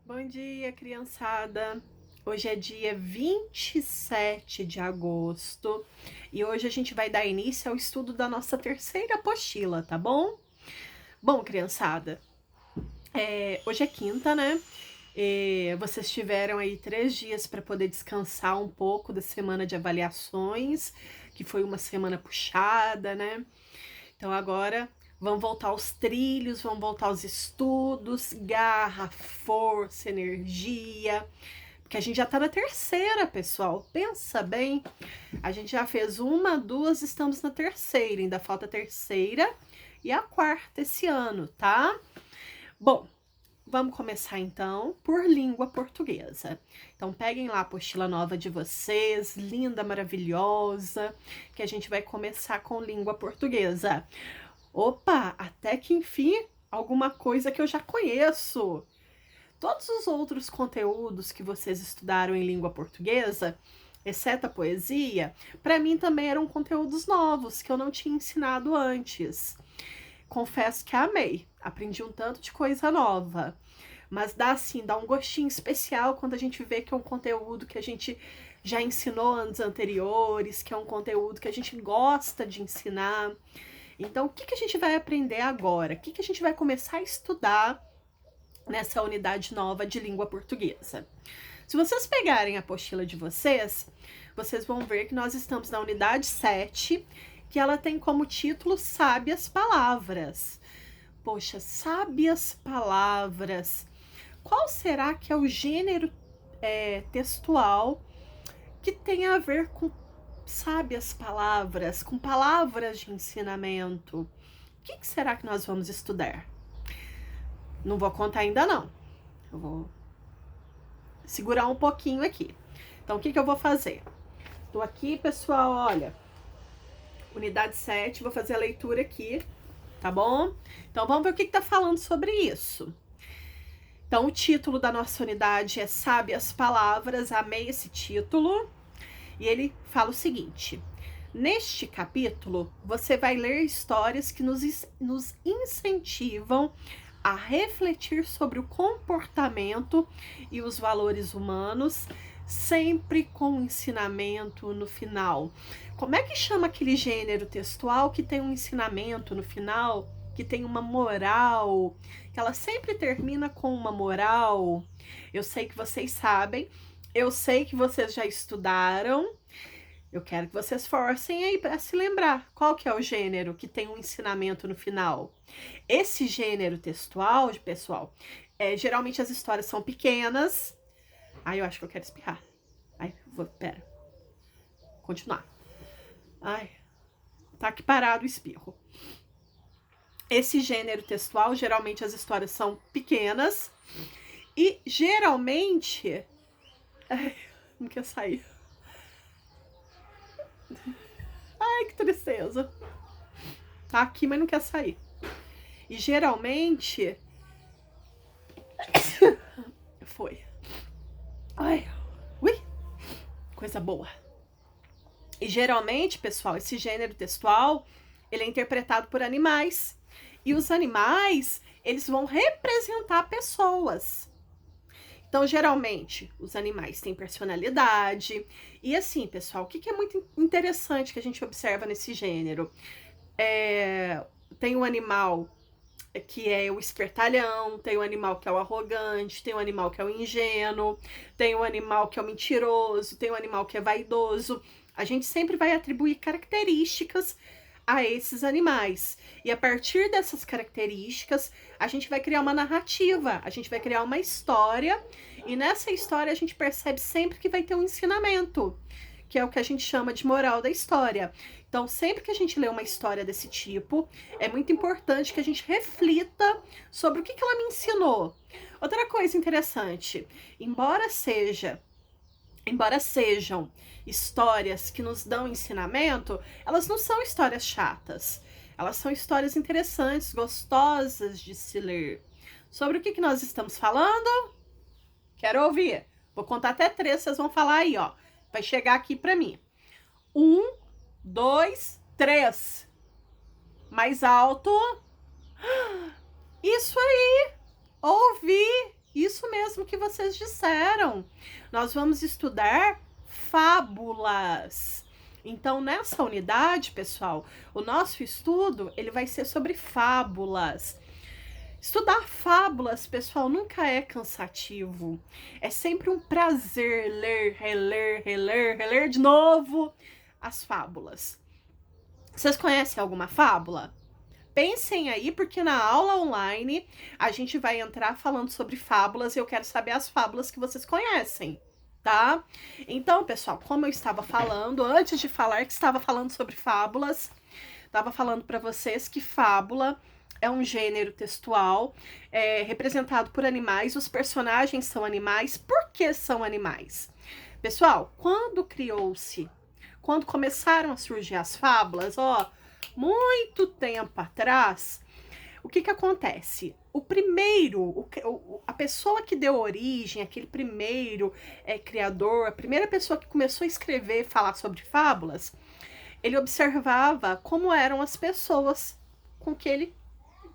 Bom dia, criançada! Hoje é dia 27 de agosto e hoje a gente vai dar início ao estudo da nossa terceira apostila, tá bom? Bom, criançada, hoje é quinta, né? Vocês tiveram aí 3 dias para poder descansar um pouco da semana de avaliações, que foi uma semana puxada, né? Então agora vão voltar aos trilhos, vão voltar aos estudos, garra, força, energia, porque a gente já tá na terceira, pessoal. Pensa bem, a gente já fez uma, duas, estamos na terceira, ainda falta a terceira e a quarta esse ano, tá? Bom, vamos começar então por língua portuguesa. Então peguem lá a apostila nova de vocês, linda, maravilhosa, que a gente vai começar com língua portuguesa. Opa, até que enfim, alguma coisa que eu já conheço. Todos os outros conteúdos que vocês estudaram em língua portuguesa, exceto a poesia, para mim também eram conteúdos novos que eu não tinha ensinado antes. Confesso que amei, aprendi um tanto de coisa nova, mas dá um gostinho especial quando a gente vê que é um conteúdo que a gente já ensinou anos anteriores, que é um conteúdo que a gente gosta de ensinar. Então, o que a gente vai aprender agora? O que a gente vai começar a estudar nessa unidade nova de língua portuguesa? Se vocês pegarem a apostila de vocês, vocês vão ver que nós estamos na unidade 7, que ela tem como título Sábias Palavras. Poxa, sábias palavras. Qual será que é o gênero textual que tem a ver com sábias palavras, com palavras de ensinamento? O que será que nós vamos estudar? Não vou contar ainda não. Eu vou segurar um pouquinho aqui. Então, o que eu vou fazer? Tô aqui, pessoal, olha. Unidade 7, vou fazer a leitura aqui, tá bom? Então, vamos ver o que tá falando sobre isso. Então, o título da nossa unidade é Sábias Palavras. Amei esse título. E ele fala o seguinte: neste capítulo, você vai ler histórias que nos incentivam a refletir sobre o comportamento e os valores humanos, sempre com um ensinamento no final. Como é que chama aquele gênero textual que tem um ensinamento no final, que tem uma moral, que ela sempre termina com uma moral? Eu sei que vocês sabem, eu sei que vocês já estudaram. Eu quero que vocês forcem aí para se lembrar qual que é o gênero que tem um ensinamento no final. Esse gênero textual, pessoal, geralmente as histórias são pequenas. Ai, eu acho que eu quero espirrar. Ai, pera. Continuar. Ai, tá aqui parado o espirro. Esse gênero textual, geralmente as histórias são pequenas. E geralmente... Ai, não quer sair. Ai, que tristeza. Tá aqui, mas não quer sair. E geralmente... Foi. Ai, ui, coisa boa. E geralmente, pessoal, esse gênero textual, ele é interpretado por animais. E os animais, eles vão representar pessoas. Então, geralmente, os animais têm personalidade. E assim, pessoal, o que é muito interessante que a gente observa nesse gênero? Tem um animal que é o espertalhão, tem um animal que é o arrogante, tem um animal que é o ingênuo, tem um animal que é o mentiroso, tem um animal que é vaidoso. A gente sempre vai atribuir características a esses animais. E a partir dessas características, a gente vai criar uma narrativa, a gente vai criar uma história, e nessa história a gente percebe sempre que vai ter um ensinamento, que é o que a gente chama de moral da história. Então, sempre que a gente lê uma história desse tipo, é muito importante que a gente reflita sobre o que ela me ensinou. Outra coisa interessante, embora sejam histórias que nos dão ensinamento, elas não são histórias chatas. Elas são histórias interessantes, gostosas de se ler. Sobre o que nós estamos falando? Quero ouvir. Vou contar até 3, vocês vão falar aí, ó. Vai chegar aqui pra mim. 1, 2, 3. Mais alto. Isso aí. Ouvi. Isso mesmo mesmo que vocês disseram. Nós vamos estudar fábulas. Então, nessa unidade, pessoal, o nosso estudo, ele vai ser sobre fábulas. Estudar fábulas, pessoal, nunca é cansativo. É sempre um prazer ler, reler de novo as fábulas. Vocês conhecem alguma fábula? Pensem aí, porque na aula online a gente vai entrar falando sobre fábulas e eu quero saber as fábulas que vocês conhecem, tá? Então, pessoal, como eu estava falando, antes de falar que estava falando sobre fábulas, estava falando para vocês que fábula é um gênero textual representado por animais. Os personagens são animais. Por que são animais? Pessoal, quando começaram a surgir as fábulas, ó, muito tempo atrás, o que acontece? A pessoa que deu origem, aquele primeiro criador, a primeira pessoa que começou a escrever e falar sobre fábulas, ele observava como eram as pessoas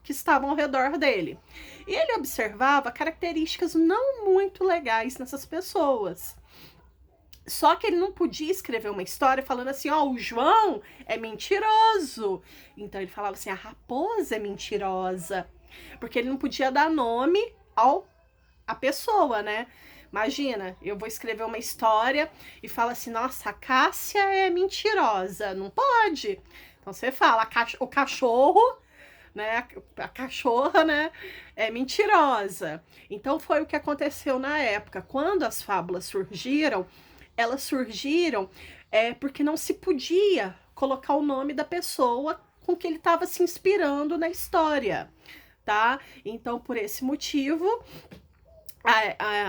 que estavam ao redor dele. E ele observava características não muito legais nessas pessoas. Só que ele não podia escrever uma história falando assim, ó, o João é mentiroso. Então ele falava assim, a raposa é mentirosa. Porque ele não podia dar nome à pessoa, né? Imagina, eu vou escrever uma história e falo assim, nossa, a Cássia é mentirosa. Não pode. Então você fala, o cachorro, né, a cachorra, né, é mentirosa. Então foi o que aconteceu na época. Quando as fábulas surgiram, elas surgiram porque não se podia colocar o nome da pessoa com que ele estava se inspirando na história, tá? Então, por esse motivo,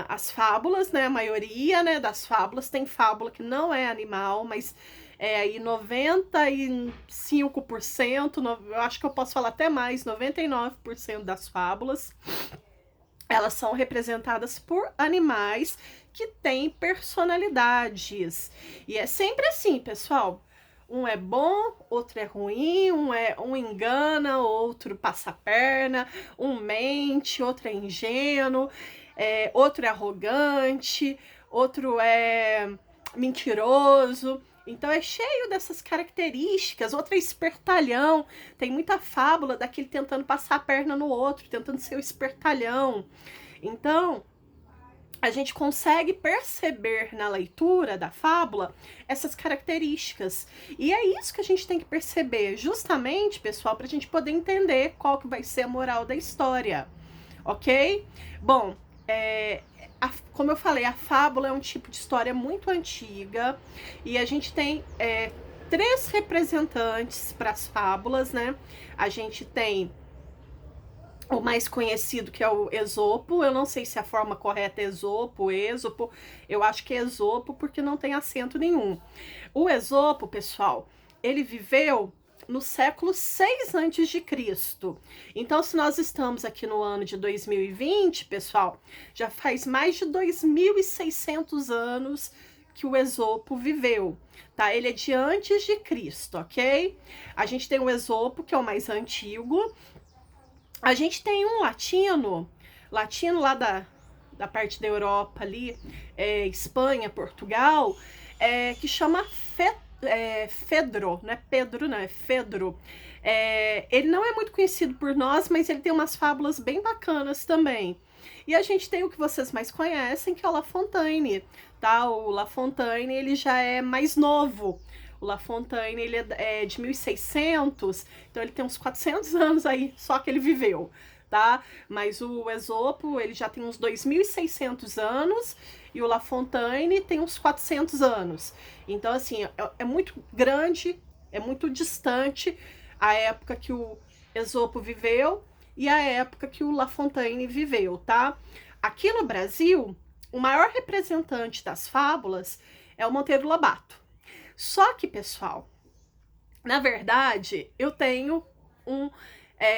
as fábulas, né, a maioria, né, das fábulas, tem fábula que não é animal, mas aí 95%, eu acho que eu posso falar até mais, 99% das fábulas, elas são representadas por animais que têm personalidades. E é sempre assim, pessoal. Um é bom, outro é ruim, um engana, outro passa a perna, um mente, outro é ingênuo, outro é arrogante, outro é mentiroso. Então é cheio dessas características. Outro é espertalhão. Tem muita fábula daquele tentando passar a perna no outro, tentando ser o espertalhão. Então, a gente consegue perceber na leitura da fábula essas características. E é isso que a gente tem que perceber, justamente, pessoal, para a gente poder entender qual que vai ser a moral da história, ok? Bom, como eu falei, a fábula é um tipo de história muito antiga e a gente tem 3 representantes para as fábulas, né? A gente tem o mais conhecido, que é o Esopo. Eu não sei se a forma correta é Êxopo, eu acho que é Esopo porque não tem acento nenhum. O Esopo, pessoal, ele viveu no século 6 antes de Cristo. Então, se nós estamos aqui no ano de 2020, pessoal, já faz mais de 2.600 anos que o Esopo viveu, tá? Ele é de antes de Cristo, ok? A gente tem o Esopo, que é o mais antigo. A gente tem um latino lá da parte da Europa ali, Espanha, Portugal, que chama Fedro, não é Pedro, não, é Fedro. Ele não é muito conhecido por nós, mas ele tem umas fábulas bem bacanas também. E a gente tem o que vocês mais conhecem, que é o La Fontaine, tá? O La Fontaine, ele já é mais novo. O La Fontaine, ele é de 1600, então ele tem uns 400 anos aí, só que ele viveu, tá? Mas o Esopo, ele já tem uns 2.600 anos, e o La Fontaine tem uns 400 anos. Então, assim, é muito grande, é muito distante a época que o Esopo viveu e a época que o La Fontaine viveu, tá? Aqui no Brasil, o maior representante das fábulas é o Monteiro Lobato. Só que, pessoal, na verdade, eu tenho um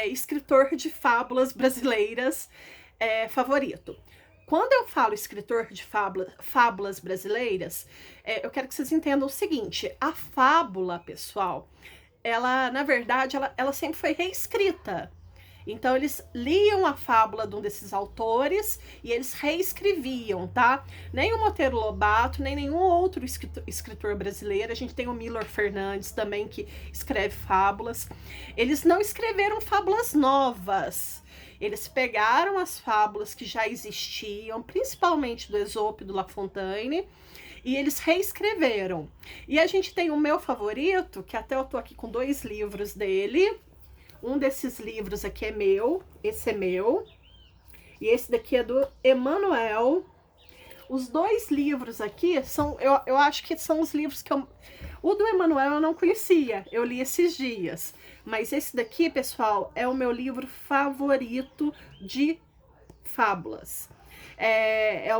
escritor de fábulas brasileiras favorito. Quando eu falo escritor de fábulas brasileiras, eu quero que vocês entendam o seguinte: a fábula, pessoal, ela, na verdade, ela sempre foi reescrita. Então, eles liam a fábula de um desses autores e eles reescreviam, tá? Nem o Monteiro Lobato, nem nenhum outro escritor brasileiro. A gente tem o Milor Fernandes também, que escreve fábulas. Eles não escreveram fábulas novas. Eles pegaram as fábulas que já existiam, principalmente do Esopo e do La Fontaine, e eles reescreveram. E a gente tem o meu favorito, que até eu tô aqui com 2 livros dele. Um desses livros aqui é meu, esse é meu, e esse daqui é do Emanuel. Os 2 livros aqui são, eu acho que são os livros que eu... O do Emanuel eu não conhecia, eu li esses dias. Mas esse daqui, pessoal, é o meu livro favorito de fábulas. É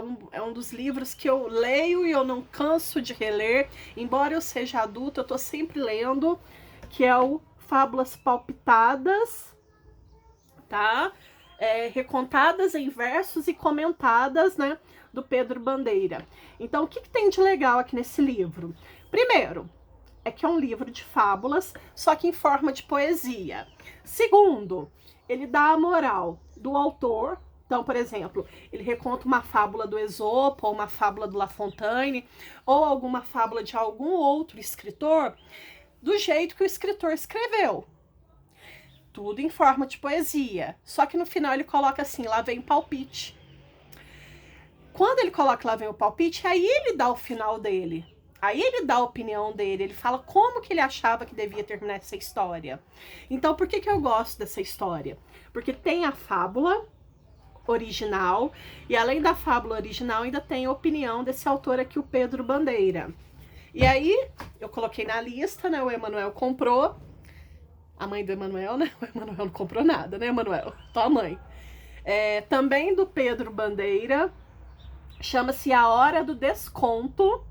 um dos livros que eu leio e eu não canso de reler. Embora eu seja adulta, eu tô sempre lendo, que é o Fábulas Palpitadas, tá? Recontadas em versos e comentadas, né? Do Pedro Bandeira. Então, o que tem de legal aqui nesse livro? Primeiro, é que é um livro de fábulas, só que em forma de poesia. Segundo, ele dá a moral do autor. Então, por exemplo, ele reconta uma fábula do Esopo, ou uma fábula do La Fontaine, ou alguma fábula de algum outro escritor, do jeito que o escritor escreveu. Tudo em forma de poesia. Só que no final ele coloca assim, lá vem o palpite. Quando ele coloca lá vem o palpite, aí ele dá o final dele. Aí ele dá a opinião dele, ele fala como que ele achava que devia terminar essa história. Então, por que eu gosto dessa história? Porque tem a fábula original, e além da fábula original, ainda tem a opinião desse autor aqui, o Pedro Bandeira. E aí, eu coloquei na lista, né? O Emanuel comprou. A mãe do Emanuel, né? O Emanuel não comprou nada, né, Emanuel? Tua mãe. Também do Pedro Bandeira. Chama-se A Hora do Desconto,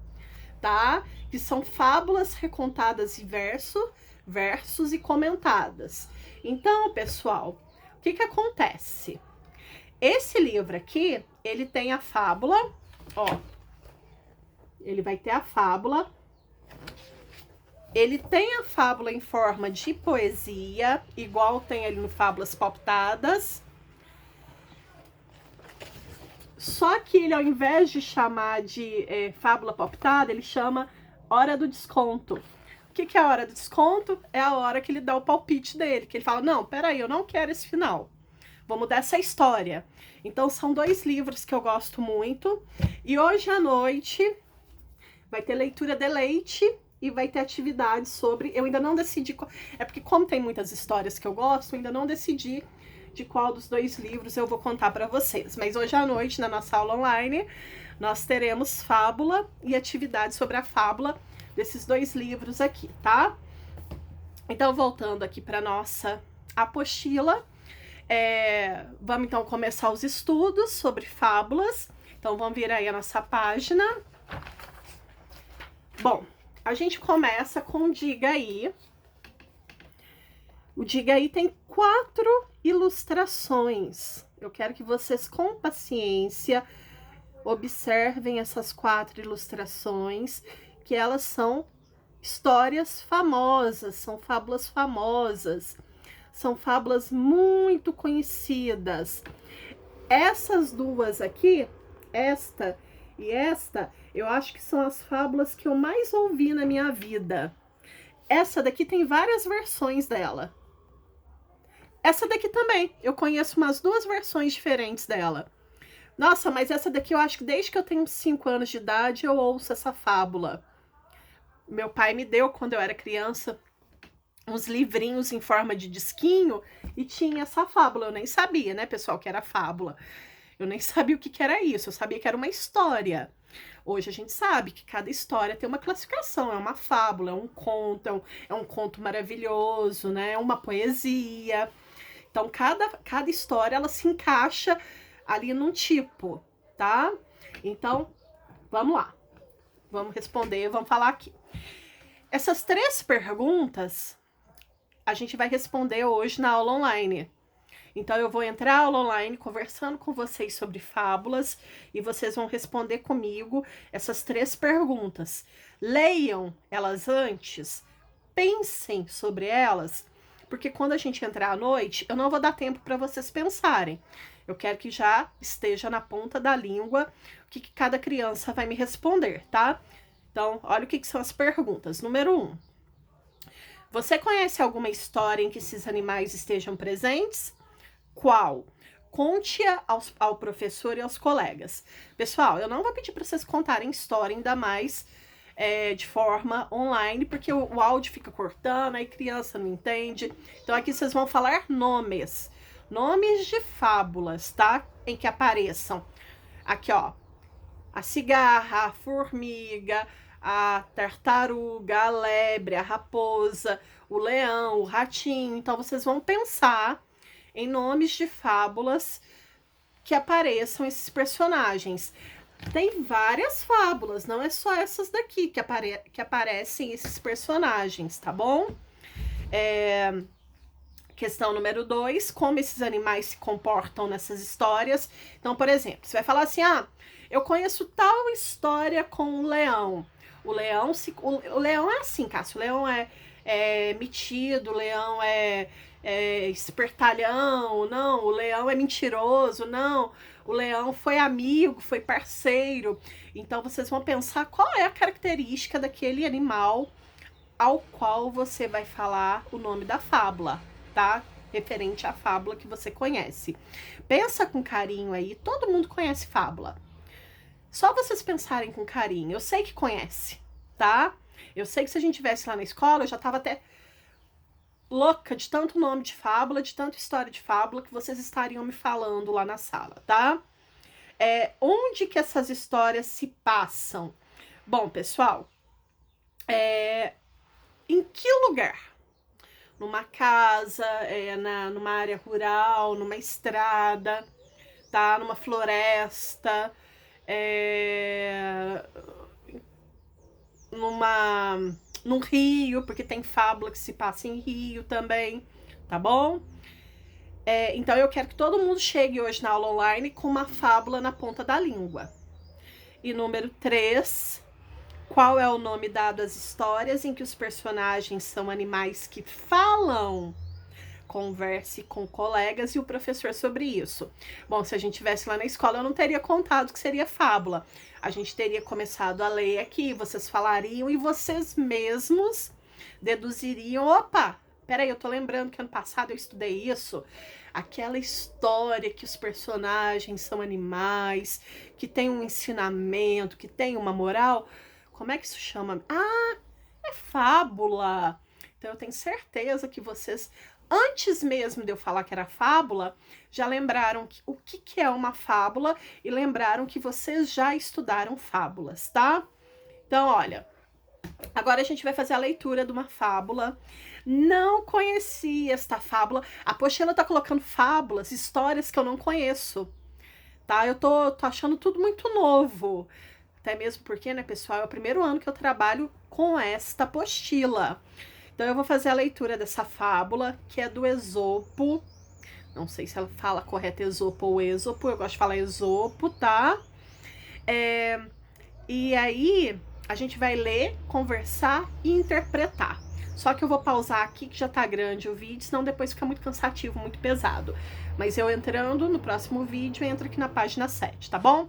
tá? Que são fábulas recontadas em versos e comentadas. Então, pessoal, o que acontece? Esse livro aqui, ele tem a fábula, ó. Ele vai ter a fábula. Ele tem a fábula em forma de poesia, igual tem ali no Fábulas Palpitadas. Só que ele, ao invés de chamar de fábula palpitada, ele chama Hora do Desconto. O que é a hora do desconto? É a hora que ele dá o palpite dele, que ele fala, não, peraí, eu não quero esse final. Vou mudar essa história. Então, são 2 livros que eu gosto muito. E hoje à noite vai ter leitura de leite e vai ter atividade sobre... Eu ainda não decidi... É porque como tem muitas histórias que eu gosto, eu ainda não decidi de qual dos 2 livros eu vou contar para vocês. Mas hoje à noite, na nossa aula online, nós teremos fábula e atividade sobre a fábula desses 2 livros aqui, tá? Então, voltando aqui para nossa apostila, vamos então começar os estudos sobre fábulas. Então, vamos vir aí a nossa página. Bom, a gente começa com o Diga Aí. O Diga Aí tem 4 ilustrações. Eu quero que vocês, com paciência, observem essas 4 ilustrações, que elas são histórias famosas, são fábulas famosas, são fábulas muito conhecidas. Essas 2 aqui, esta e esta, eu acho que são as fábulas que eu mais ouvi na minha vida. Essa daqui tem várias versões dela. Essa daqui também, eu conheço umas 2 versões diferentes dela. Nossa, mas essa daqui eu acho que desde que eu tenho 5 anos de idade eu ouço essa fábula. Meu pai me deu, quando eu era criança, uns livrinhos em forma de disquinho e tinha essa fábula. Eu nem sabia, né, pessoal, que era fábula. Eu nem sabia o que era isso, eu sabia que era uma história. Hoje a gente sabe que cada história tem uma classificação, é uma fábula, é um conto, é um conto maravilhoso, né, é uma poesia. Então, cada história, ela se encaixa ali num tipo, tá? Então, vamos lá. Vamos responder, vamos falar aqui. Essas 3 perguntas, a gente vai responder hoje na aula online. Então, eu vou entrar na aula online conversando com vocês sobre fábulas e vocês vão responder comigo essas 3 perguntas. Leiam elas antes, pensem sobre elas, porque quando a gente entrar à noite, eu não vou dar tempo para vocês pensarem. Eu quero que já esteja na ponta da língua o que cada criança vai me responder, tá? Então, olha o que são as perguntas. Número 1. Você conhece alguma história em que esses animais estejam presentes? Qual? Conte-a ao professor e aos colegas. Pessoal, eu não vou pedir para vocês contarem história, ainda mais de forma online, porque o áudio fica cortando, aí criança não entende. Então aqui vocês vão falar nomes. Nomes de fábulas, tá? Em que apareçam. Aqui, ó. A cigarra, a formiga, a tartaruga, a lebre, a raposa, o leão, o ratinho. Então vocês vão pensar em nomes de fábulas que apareçam esses personagens. Tem várias fábulas, não é só essas daqui que aparecem esses personagens, tá bom? Questão número 2, como esses animais se comportam nessas histórias. Então, por exemplo, você vai falar assim, eu conheço tal história com o leão. O leão é assim, Cássio, o leão é metido, o leão é espertalhão, não, o leão é mentiroso, não, o leão foi amigo, foi parceiro. Então vocês vão pensar qual é a característica daquele animal ao qual você vai falar o nome da fábula, tá? Referente à fábula que você conhece. Pensa com carinho aí, todo mundo conhece fábula. Só vocês pensarem com carinho, eu sei que conhece, tá? Eu sei que se a gente tivesse lá na escola, eu já tava até louca de tanto nome de fábula, de tanta história de fábula que vocês estariam me falando lá na sala, tá? Onde que essas histórias se passam? Bom, pessoal, em que lugar? Numa casa, numa área rural, numa estrada, tá? Numa floresta, num rio, porque tem fábula que se passa em rio também, tá bom? Então eu quero que todo mundo chegue hoje na aula online com uma fábula na ponta da língua. E número 3, qual é o nome dado às histórias em que os personagens são animais que falam? Converse com colegas e o professor sobre isso. Bom, se a gente tivesse lá na escola, eu não teria contado que seria fábula. A gente teria começado a ler aqui, vocês falariam e vocês mesmos deduziriam, opa, peraí, eu tô lembrando que ano passado eu estudei isso. Aquela história que os personagens são animais, que tem um ensinamento, que tem uma moral. Como é que isso chama? É fábula. Então eu tenho certeza que vocês, antes mesmo de eu falar que era fábula, já lembraram o que é uma fábula e lembraram que vocês já estudaram fábulas, tá? Então, olha, agora a gente vai fazer a leitura de uma fábula. Não conheci esta fábula. A apostila tá colocando fábulas, histórias que eu não conheço, tá? Eu tô achando tudo muito novo. Até mesmo porque, né, pessoal, é o primeiro ano que eu trabalho com esta apostila. Então eu vou fazer a leitura dessa fábula, que é do Esopo. Não sei se ela fala correto Esopo ou Êxopo, eu gosto de falar Esopo, tá? E aí a gente vai ler, conversar e interpretar. Só que eu vou pausar aqui, que já tá grande o vídeo, senão depois fica muito cansativo, muito pesado. Mas eu entrando no próximo vídeo, eu entro aqui na página 7, tá bom?